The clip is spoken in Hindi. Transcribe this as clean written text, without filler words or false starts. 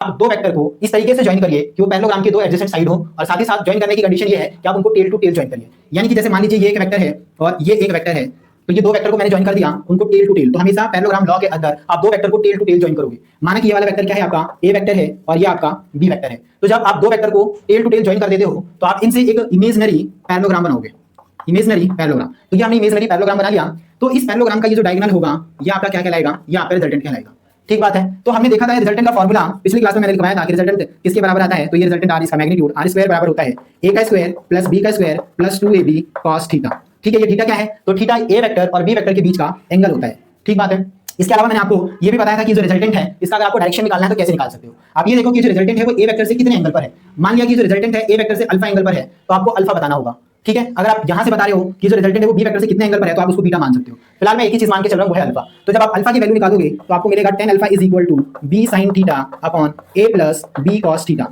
आप दो वेक्टर को इस तरीके से ज्वाइन करिए कि वो पैरेललोग्राम के दो एडजेसेंट साइड हो, और साथ ही साथ ज्वाइन करने की कंडीशन ये है कि आप उनको टेल टू टेल ज्वाइन करिए। यानी कि जैसे मान लीजिए ये एक वेक्टर है और ये एक वेक्टर है, तो ये दो वेक्टर को मैंने ज्वाइन कर दिया, उनको टेल टू टेल। तो हमेशा पैरेललोग्राम लॉ के अंदर आप दो वेक्टर को टेल टू टेल ज्वाइन करोगे। माना कि ये वाला वेक्टर क्या है, आपका ए वेक्टर है और ये आपका बी वेक्टर है। तो जब आप दो वेक्टर को टेल टू टेल ज्वाइन कर देते हो तो आप इनसे एक इमेजनरी पैरेललोग्राम बनाओगे, इमेजनरी पैरेललोग्राम। तो ये हमने इमेजनरी पैरेललोग्राम बना लिया। तो इस पैरेललोग्राम का ये जो डायगोनल होगा ये आपका क्या कहलाएगा, ये आपका रिजल्टेंट कहलाएगा। ठीक बात है। तो हमने देखा था रिजल्टेंट का फॉर्मूला पिछली क्लास में मैंने दिखाया था कि रिजल्टेंट किसके बराबर आता है। तो ये रिजल्टेंट आर, इसका मैग्नीट्यूड आर स्क्वायर बराबर होता है ए का स्क्वायर प्लस बी का square plus 2ab cos theta. ठीक है, ये थीटा क्या है, तो थीटा ए वेक्टर और बी वेक्टर के बीच का एंगल होता है। ठीक बात है। इसके अलावा मैंने आपको ये भी बताया था कि जो रिजल्टेंट है इसका अगर आपको डायरेक्शन निकालना है तो कैसे निकाल सकते हो। आप ये देखो कि जो रिजल्टेंट है वो ए वेक्टर से कितने एंगल पर है। मान लिया कि जो रिजल्टेंट है ए वेक्टर से अल्फा एंगल पर है, तो आपको अल्फा बताना होगा। ठीक है, अगर आप यहां से बता रहे हो कि जो रिजल्टेंट है वो बी वेक्टर से कितने एंगल पर है, तो आप उसको बीटा मान सकते हो। फिलहाल मैं एक ही चीज मान के चल रहा हूं, वो है अल्फा। तो जब आप अल्फा की वैल्यू निकालोगे तो आपको मिलेगा tan alpha is equal to b sin theta upon a plus b cos theta.